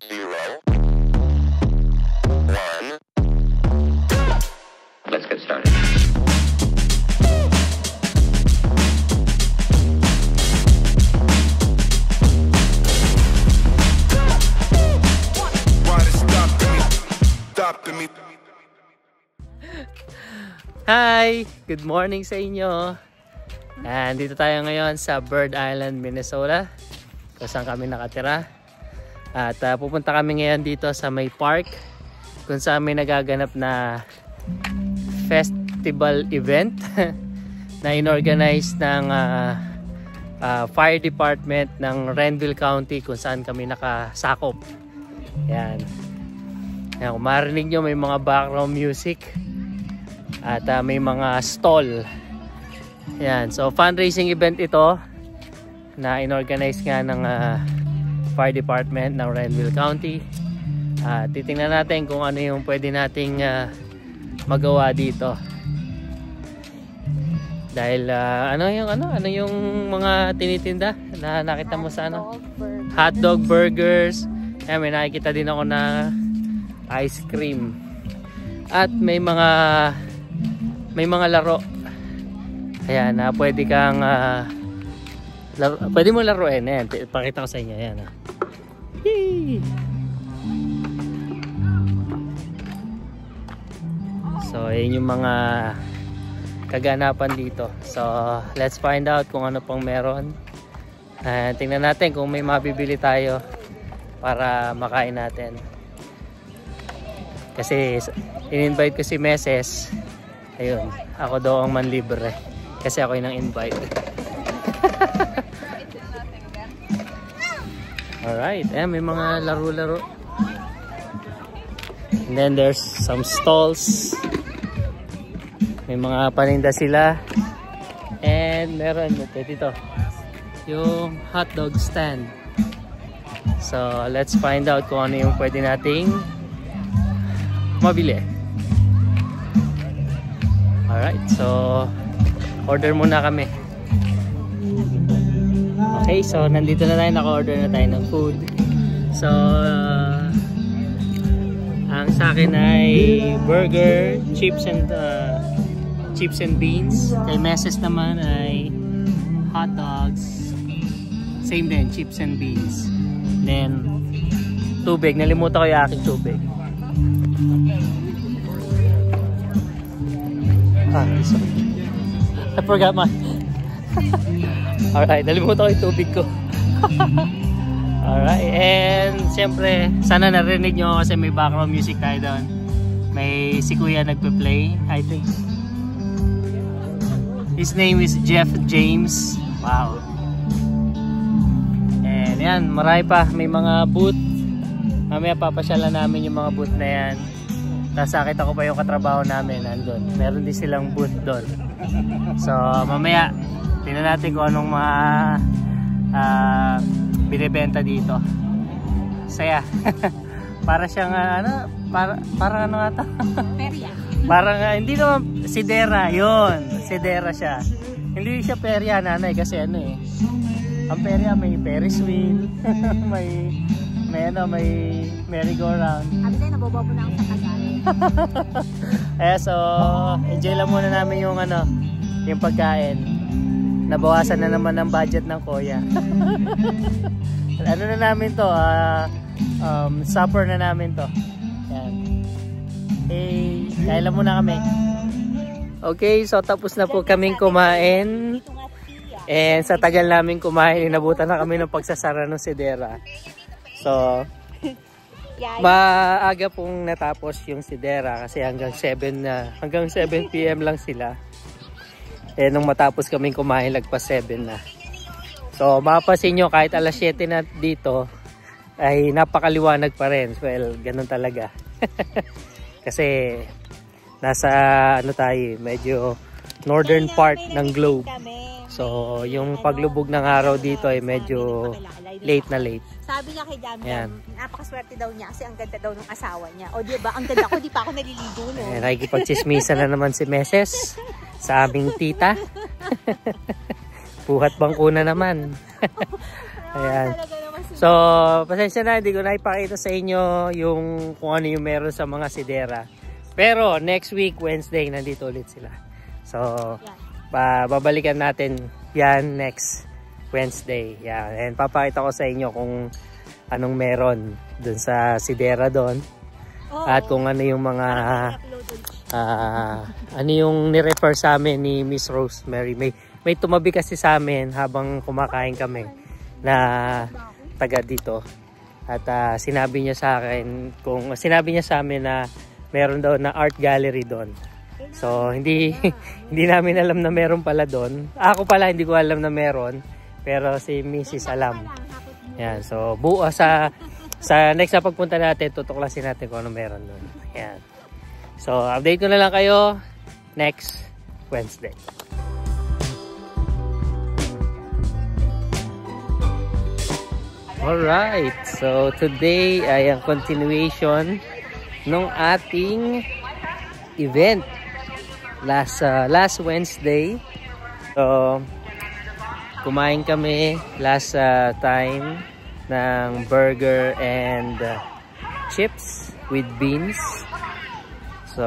0, 1. Let's get started. Hi! Good morning sa inyo. And dito tayo ngayon sa Bird Island, Minnesota, kung saan kami nakatira. At pupunta kami ngayon dito sa may park kung saan may nagaganap na festival event na inorganize ng fire department ng Renville County, kung saan kami nakasakop. Yan. Yan, kung marinig nyo, may mga background music at may mga stall. Yan. So fundraising event ito na inorganize nga ng fire department ng Renville County. Titingnan natin kung ano yung pwede nating magawa dito. Dahil ano yung mga tinitinda na nakita mo sa ano? Hotdog burgers. Ayan, may nakikita din ako na ice cream. At may mga laro. Ayan, pwede kang pwede mo laruin. Ayan, pakita ko sa inyo. Ayan. Yay! So, ayan yung mga kaganapan dito. So, let's find out kung ano pang meron. Tingnan natin kung may mabibili tayo para makain natin. Kasi in-invite ko si Meses. Ayun, ako daw ang manlibre kasi ako yung invite. Alright, may mga laro-laro. And then there's some stalls. May mga paninda sila. And meron dito yung hotdog stand. So let's find out kung ano yung pwede nating mabili. Alright, so order muna kami. Okay, so nandito na tayo, naka-order na tayo ng food. So ang sa akin ay burger, chips and beans. Kay Meses naman ay hot dogs. Same din, chips and beans. Then tubig, nalimutan ko yung aking tubig. Sorry. I forgot my alright, nalimutan ko yung tubig ko. Alright, and siyempre sana narinig nyo kasi may background music tayo doon. May si Kuya nagpe-play, I think his name is Jeff James. Wow. And yan, marami pa, may mga booth. Mamaya papasyalan namin yung mga booth na yan. Tapos nakita ko pa yung katrabaho namin nandun. Meron din silang booth doon. So mamaya tingnan natin kung anong mga binibenta dito. Saya. Para siyang parang ano nga to? Perya. Parang hindi naman sidera, yun. Sidera siya. Hindi siya perya, nanay, kasi ano eh. Ang perya may Ferris wheel, may merry-go-round. Sabi tayo, nababaw mo na ang sakagan. So enjoy lang muna namin yung yung pagkain. Nabawasan na naman ang budget ng Kuya. Ano na namin to, supper na namin to. Yan. Kain lang muna kami. Okay, so tapos na po kaming kumain. And sa tagal namin kumain, inabutan na kami ng pagsasara ng sidera. So maaga pong natapos yung sidera kasi hanggang 7 PM lang sila. Nung matapos kaming kumain, lagpas 7 na. So mapapansin nyo, kahit alas 7 na dito ay napakaliwanag pa rin. Well, ganun talaga. Kasi nasa tayo, medyo northern part ng globe. So yung paglubog ng araw dito ay medyo late na late. Sabi niya kay Damian, napakaswerte daw niya kasi ang ganda daw ng asawa niya. O diba, ang ganda ko, di pa ako naliligo, no? Nakikipagchismisa na naman si Meses sa aming tita. Buhat bangko na naman. Ayan. So, pasensya na, hindi ko na ipakita sa inyo yung kung ano yung meron sa mga sidera. Pero, next week, Wednesday, nandito ulit sila. So, babalikan natin yan next Wednesday. Yan. And papakita ko sa inyo kung anong meron dun sa sidera doon. At kung ano yung mga ano yung nirefer sa amin ni Miss Rosemary. May tumabi kasi sa amin habang kumakain kami na taga dito. At sinabi niya sa akin, sinabi niya sa amin na meron daw na art gallery doon. So, hindi namin alam na meron pala doon. Ako pala, hindi ko alam na meron. Pero si Mrs. alam. Yan. So, sa next na pagpunta natin, tutuklasin natin kung ano meron doon. Yan. So, update ko na lang kayo next Wednesday. Alright. So, today ay ang continuation ng ating event. Last Wednesday. So, kumain kami last time ng burger and chips with beans. So,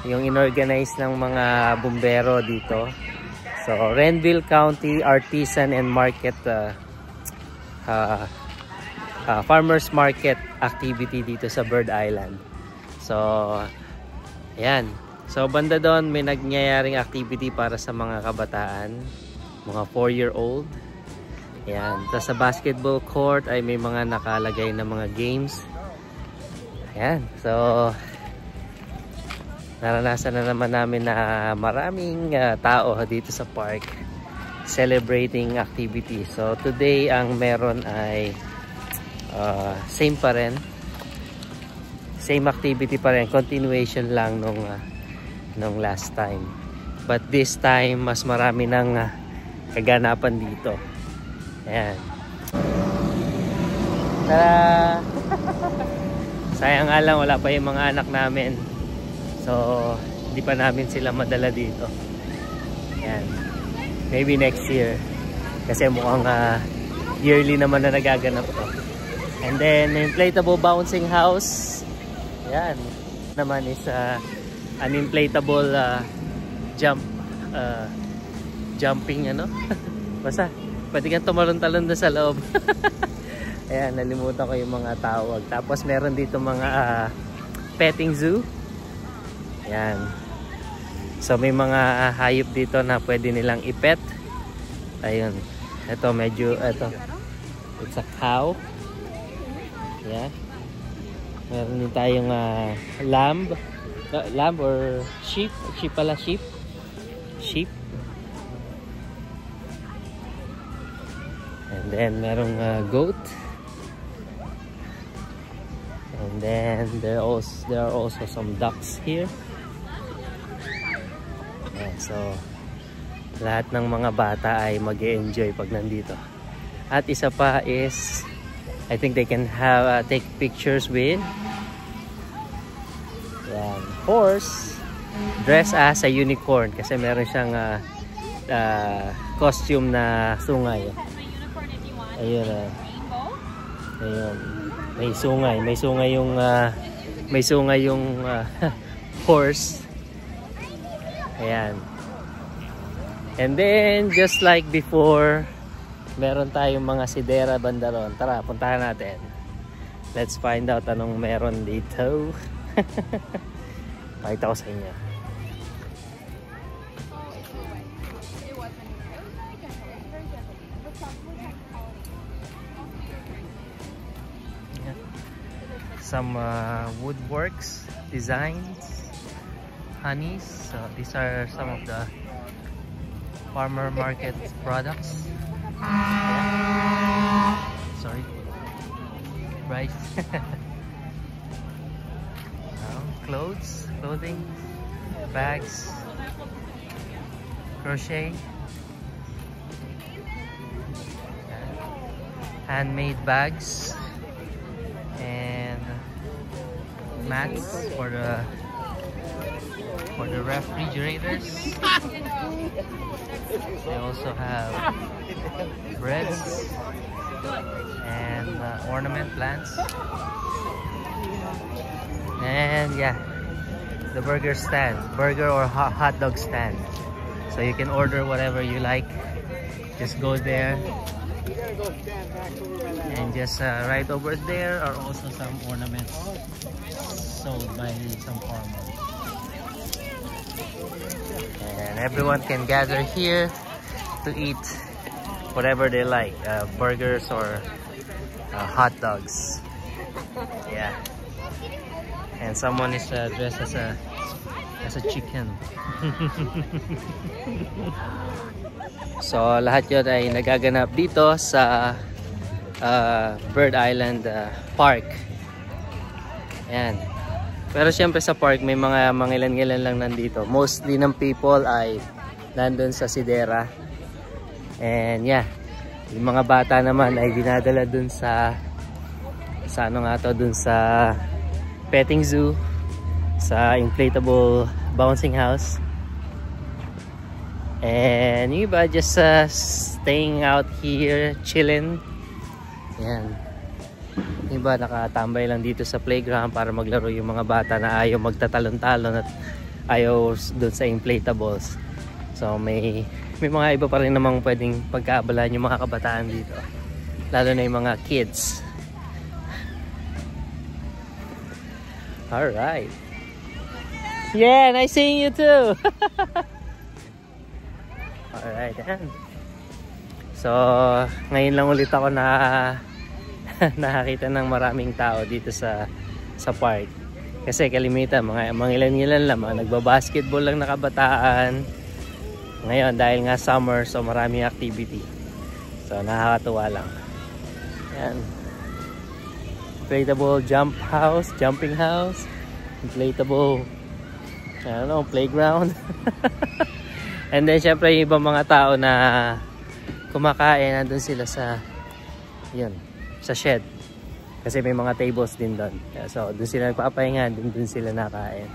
yung inorganize ng mga bumbero dito. So, Renville County Artisan and Market Farmers Market activity dito sa Bird Island. So, ayan. So, banda doon may nagyayaring activity para sa mga kabataan, mga 4-year-old. Ayan. Tapos sa basketball court ay may mga nakalagay na mga games. Ayan. So, naranasan na naman namin na maraming tao dito sa park celebrating activity. So, today ang meron ay same pa rin. Same activity pa rin. Continuation lang nung last time. But this time, mas marami ng kaganapan dito. Ayan. Tara! Sayang nga lang, wala pa yung mga anak namin. So, hindi pa namin sila madala dito. Ayan. Maybe next year. Kasi mukhang yearly naman na nagaganap to. And then, inflatable bouncing house. Ayan. Naman is an inflatable jumping ano. Basta, pwede kang tumalon-talon doon sa loob. Ayan, nalimutan ko yung mga tawag. Tapos meron dito mga petting zoo. Ayan. So may mga hayop dito na pwede nilang ipet. Ayun. Ito medyo, it's a cow. Yeah. Meron din tayong lamb or sheep. Sheep pala, sheep. And then merong goat. And then there are also some ducks here. Yeah, so lahat ng mga bata ay mag-e-enjoy pag nandito. At isa pa is I think they can have take pictures with horse dressed as a unicorn kasi meron siyang costume na sungay. Ayun. Ayun. May sungay yung horse. Ayan. And then just like before, meron tayong mga sidera banda ron. Tara, puntahan natin. Let's find out anong meron dito. Pakita ko sa inyo. Some woodworks, designs, honeys. So these are some of the farmer market products. Sorry, rice. Clothing, bags, crochet, handmade bags, and mats for the refrigerators. They also have breads, and ornament plants. And yeah, the burger stand, burger or hot dog stand. So you can order whatever you like. Just go there. And just right over there are also some ornaments sold by some farmers. And everyone can gather here to eat whatever they like, burgers or hot dogs. Yeah. And someone is dressed as a chicken. So lahat yun ay nagaganap dito sa Bird Island Park. Ayan. Pero syempre sa park may mga mangilan-ngilan lang nandito. Mostly ng people ay nandun sa Sidera. And yeah, yung mga bata naman ay dinadala dun sa ano nga to, dun sa petting zoo, sa inflatable bouncing house. And yung iba just staying out here, chilling. Yan. Yung iba nakatambay lang dito sa playground para maglaro yung mga bata na ayaw magtatalon-talon at ayaw dun sa inflatables. So may mga iba pa rin namang pwedeng pagkaabalan yung mga kabataan dito. Lalo na yung mga kids. Alright. Yeah, nice seeing you too. Alright, yan. So, ngayon lang ulit ako nakakita ng maraming tao dito sa park. Kasi kalimitan, mga ilan-ilan lang, mga nagbabasketball lang na kabataan. Ngayon, dahil nga summer, so maraming activity. So, nakakatuwa lang. Yan. Inflatable jumping house, inflatable, I don't know, playground. And then syempre yung ibang mga tao na kumakain, nandun sila sa shed. Kasi may mga tables din doon. So dun sila nagpapahinga, dun sila nakain.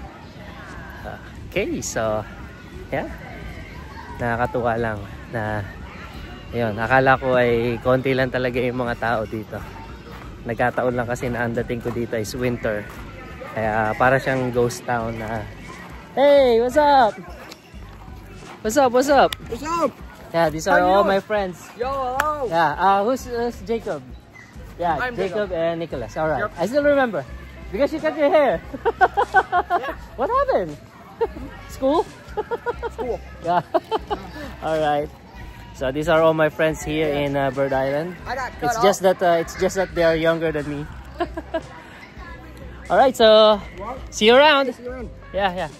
Okay, so yeah. Nakakatuwa lang na yun, akala ko ay konti lang talaga yung mga tao dito. Nagkataon lang kasi na ang dating ko dito is winter. Kaya para siyang ghost town na, hey, what's up? What's up? What's up? What's up? Yeah, these are all my friends. Yo, hello. Yeah, who's Jacob? Yeah, I'm Jacob and Nicholas. All right. Yep. I still remember because you cut your hair. Yeah. What happened? School? School. Yeah. All right. So these are all my friends here in Bird Island. I got cut It's just that they are younger than me. All right. So see you around. See you around. Yeah, yeah.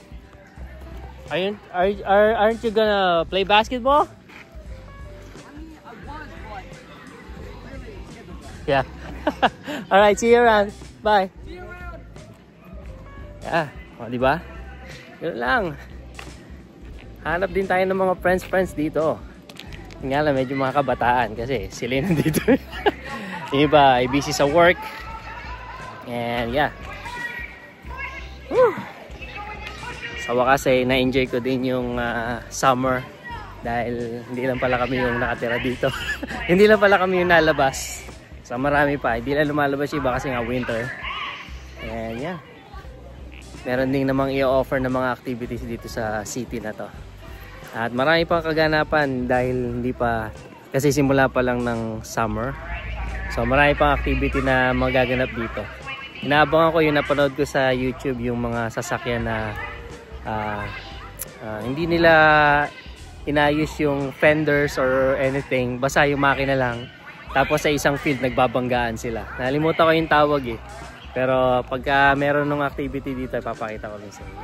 Aren't you gonna play basketball? I was, but really, Yeah. All right, see you around. Bye. see you around. Yeah, o, di ba? Yun lang. Hanap din tayo ng mga friends dito. Yung nga lang, medyo mga kabataan kasi sila yung nandito. Yung iba ay busy sa work. And yeah. Whew. Sa wakas ay na-enjoy ko din yung summer dahil hindi lang pala kami yung nakatira dito. Hindi lang pala kami yung nalabas. So marami pa, hindi lang lumalabas iba kasi nga winter. And yeah, meron din namang i-offer na mga activities dito sa city na to. At marami pang kaganapan dahil hindi pa, kasi simula pa lang ng summer. So marami pang activity na magaganap dito. Inaabangan ko yung napanood ko sa YouTube, yung mga sasakyan na hindi nila inayos yung fenders or anything, basta yung makina lang, tapos sa isang field nagbabanggaan sila. Nalimutan ko yung tawag eh, pero pagka meron ng activity dito ipapakita ko rin sa inyo.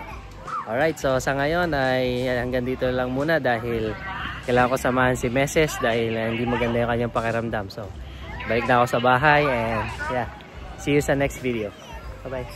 Alright, so sa ngayon ay hanggang dito lang muna dahil kailangan ko samahan si Meses dahil hindi maganda yung kanyang pakiramdam. So balik na ako sa bahay and yeah, see you sa next video. Bye bye.